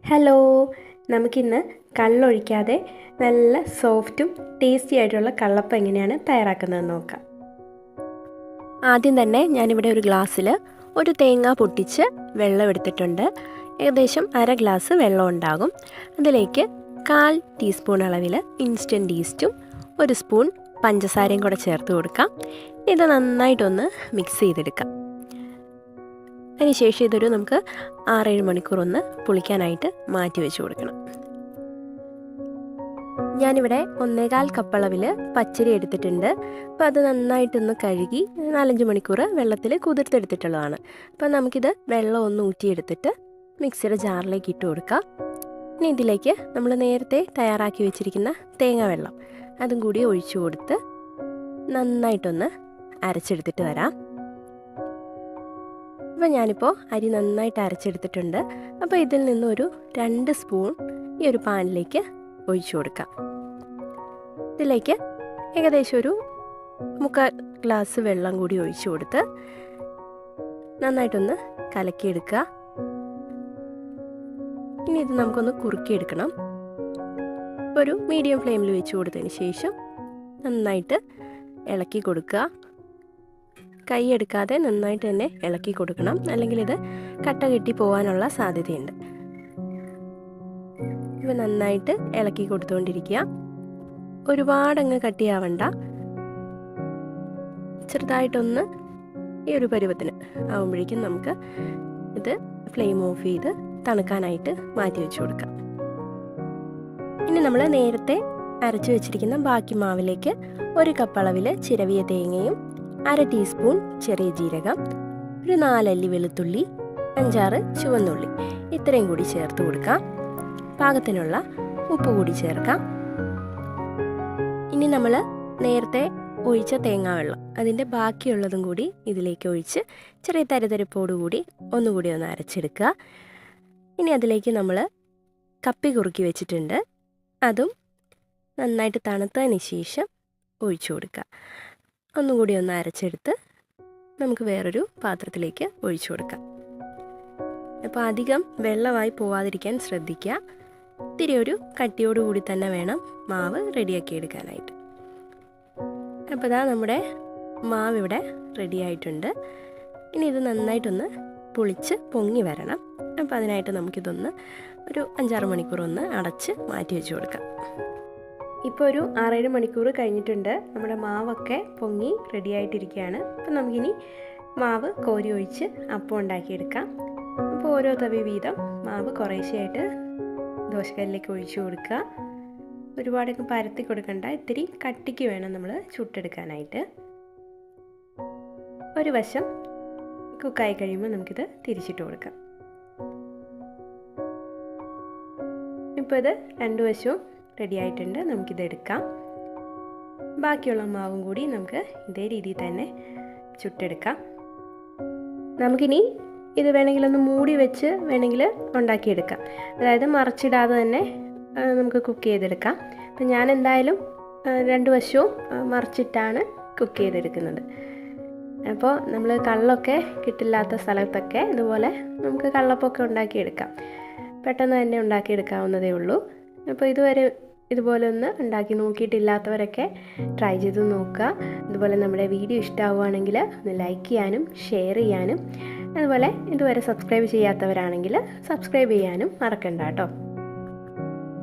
Hello, നമുക്കിന്ന് കള്ളൊഴിക്കാതെ നല്ല സോഫ്റ്റും tasty ആയിട്ടുള്ള കള്ളപ്പം എങ്ങനെയാണ് തയ്യാറാക്കുന്നതെന്ന് നോക്കാം. ആദ്യം തന്നെ ഞാനിവിടെ ഒരു ഗ്ലാസ്സിൽ ഒരു തേങ്ങ പൊട്ടിച്ച് വെള്ളം എടുത്തിട്ടുണ്ട്. ഏകദേശം അര ഗ്ലാസ് വെള്ളം ഉണ്ടാകും. അതിലേക്ക് 1/4 ടീസ്പൂൺ അളവിൽ ഇൻസ്റ്റൻറ്റ് ഈസ്റ്റും 1 സ്പൂൺ പഞ്ചസാരയും കൂടെ ചേർത്ത് കൊടുക്കാം. ഇത് നന്നായിട്ടൊന്ന് മിക്സ് ചെയ്തെടുക്കാം. അതിനുശേഷം ഇതൊരു നമുക്ക് 6-7 മണിക്കൂർ ഒന്ന് പുളിക്കാനായിട്ട് മാറ്റി വെച്ച് കൊടുക്കണം. ഞാനിവിടെ 1/4 കപ്പ് അളവിൽ പച്ചരി എടുത്തിട്ടുണ്ട്. അപ്പോൾ അത് നന്നായിട്ടൊന്ന് കഴുകി 4-5 മണിക്കൂർ വെള്ളത്തിൽ കുതിർത്തെടുത്തിട്ടുള്ളതാണ്. അപ്പോൾ നമുക്കിത് വെള്ളം ഒന്ന് ഊറ്റിയെടുത്തിട്ട് മിക്സിയുടെ ജാറിലേക്ക് ഇട്ട് കൊടുക്കാം. ഇനി ഇതിലേക്ക് നമ്മൾ നേരത്തെ തയ്യാറാക്കി വെച്ചിരിക്കുന്ന തേങ്ങ വെള്ളം അതും കൂടി ഒഴിച്ചു കൊടുത്ത് നന്നായിട്ടൊന്ന് അരച്ചെടുത്തിട്ട് വരാം. അപ്പോൾ ഞാനിപ്പോൾ അരി നന്നായിട്ട് അരച്ചെടുത്തിട്ടുണ്ട്. അപ്പോൾ ഇതിൽ നിന്നൊരു 2 സ്പൂൺ ഈ ഒരു പാനിലേക്ക് ഒഴിച്ചു കൊടുക്കാം. ഇതിലേക്ക് ഏകദേശം ഒരു 3/4 ഗ്ലാസ് വെള്ളം കൂടി ഒഴിച്ചു കൊടുത്ത് നന്നായിട്ടൊന്ന് കലക്കിയെടുക്കുക. ഇനി ഇത് നമുക്കൊന്ന് കുറുക്കിയെടുക്കണം. ഒരു മീഡിയം ഫ്ലെയിമിൽ വെച്ച് കൊടുത്തതിന് ശേഷം നന്നായിട്ട് ഇളക്കി കൊടുക്കുക. കൈ എടുക്കാതെ നന്നായിട്ട് തന്നെ ഇളക്കി കൊടുക്കണം, അല്ലെങ്കിൽ ഇത് കട്ട കെട്ടി പോകാനുള്ള സാധ്യതയുണ്ട്. ഇവ നന്നായിട്ട് ഇളക്കി കൊടുത്തുകൊണ്ടിരിക്കുക. ഒരുപാടങ്ങ് കട്ടിയാവണ്ട, ചെറുതായിട്ടൊന്ന് ഈ ഒരു പരുവത്തിന് ആകുമ്പോഴേക്കും നമുക്ക് ഇത് ഫ്ലെയിം ഓഫ് ചെയ്ത് തണുക്കാനായിട്ട് മാറ്റി വെച്ച് കൊടുക്കാം. ഇനി നമ്മൾ നേരത്തെ അരച്ചു വെച്ചിരിക്കുന്ന ബാക്കി മാവിലേക്ക് 1 കപ്പ് അളവിൽ ചിരവിയ തേങ്ങയും 1/2 ടീസ്പൂൺ ചെറിയ ജീരകം, ഒരു 4 അല്ലി വെളുത്തുള്ളി, 5-6 ചുവന്നുള്ളി ഇത്രയും കൂടി ചേർത്ത് കൊടുക്കാം. പാകത്തിനുള്ള ഉപ്പ് കൂടി ചേർക്കാം. ഇനി നമ്മൾ നേരത്തെ ഒഴിച്ച തേങ്ങാവെള്ളം അതിൻ്റെ ബാക്കിയുള്ളതും കൂടി ഇതിലേക്ക് ഒഴിച്ച് ചെറിയ തരിതരിപ്പോടുകൂടി ഒന്നുകൂടി ഒന്ന് അരച്ചെടുക്കുക. ഇനി അതിലേക്ക് നമ്മൾ കപ്പി കുറുക്കി വെച്ചിട്ടുണ്ട്, അതും നന്നായിട്ട് തണുത്തതിന് ശേഷം ഒഴിച്ചു കൊടുക്കുക. ഒന്നും കൂടി ഒന്ന് അരച്ചെടുത്ത് നമുക്ക് വേറൊരു പാത്രത്തിലേക്ക് ഒഴിച്ചു കൊടുക്കാം. അപ്പോൾ അധികം വെള്ളമായി പോവാതിരിക്കാൻ ശ്രദ്ധിക്കുക. ഇത്തിരി ഒരു കട്ടിയോടുകൂടി തന്നെ വേണം മാവ് റെഡിയാക്കി എടുക്കാനായിട്ട്. അപ്പോൾ ഇതാ നമ്മുടെ മാവ് ഇവിടെ റെഡി ആയിട്ടുണ്ട്. ഇനി ഇത് നന്നായിട്ടൊന്ന് പുളിച്ച് പൊങ്ങി വരണം. അപ്പോൾ അതിനായിട്ട് നമുക്കിതൊന്ന് ഒരു 5-6 മണിക്കൂർ ഒന്ന് അടച്ച് മാറ്റി വെച്ച് കൊടുക്കാം. ഇപ്പോൾ ഒരു 6-7 മണിക്കൂർ കഴിഞ്ഞിട്ടുണ്ട്. നമ്മുടെ മാവൊക്കെ പൊങ്ങി റെഡി ആയിട്ടിരിക്കുകയാണ്. അപ്പോൾ നമുക്കിനി മാവ് കോരി ഒഴിച്ച് അപ്പം ഉണ്ടാക്കിയെടുക്കാം. അപ്പോൾ ഓരോ തവി വീതം മാവ് കുറേശ്ശെയായിട്ട് ദോശക്കല്ലിലേക്ക് ഒഴിച്ചു കൊടുക്കുക. ഒരുപാടൊക്കെ പരത്തി കൊടുക്കണ്ട, ഇത്തിരി കട്ടിക്ക് വേണം നമ്മൾ ചുട്ടെടുക്കാനായിട്ട്. ഒരു വശം കുക്കായി കഴിയുമ്പോൾ നമുക്കിത് തിരിച്ചിട്ട് കൊടുക്കാം. ഇപ്പോൾ ഇത് 2 വശവും റെഡി ആയിട്ടുണ്ട്. നമുക്കിത് എടുക്കാം. ബാക്കിയുള്ള മാവും കൂടി നമുക്ക് ഇതേ രീതിയിൽ തന്നെ ചുട്ടെടുക്കാം. നമുക്കിനി ഇത് വേണമെങ്കിൽ ഒന്ന് മൂടി വെച്ച് വേണമെങ്കിൽ ഉണ്ടാക്കിയെടുക്കാം. അതായത് മറിച്ചിടാതെ തന്നെ നമുക്ക് കുക്ക് ചെയ്തെടുക്കാം. അപ്പം ഞാൻ എന്തായാലും 2 വശവും മറിച്ചിട്ടാണ് കുക്ക് ചെയ്തെടുക്കുന്നത്. അപ്പോൾ നമ്മൾ കള്ളൊക്കെ കിട്ടില്ലാത്ത സ്ഥലത്തൊക്കെ ഇതുപോലെ നമുക്ക് കള്ളപ്പൊക്കെ ഉണ്ടാക്കിയെടുക്കാം. പെട്ടെന്ന് തന്നെ ഉണ്ടാക്കിയെടുക്കാവുന്നതേ ഉള്ളൂ. അപ്പോൾ ഇതുപോലെ ഒന്ന് ഉണ്ടാക്കി നോക്കിയിട്ടില്ലാത്തവരൊക്കെ ട്രൈ ചെയ്ത് നോക്കുക. അതുപോലെ നമ്മുടെ വീഡിയോ ഇഷ്ടമാവുകയാണെങ്കിൽ ഒന്ന് ലൈക്ക് ചെയ്യാനും ഷെയർ ചെയ്യാനും, അതുപോലെ ഇതുവരെ സബ്സ്ക്രൈബ് ചെയ്യാത്തവരാണെങ്കിൽ സബ്സ്ക്രൈബ് ചെയ്യാനും മറക്കണ്ട കേട്ടോ.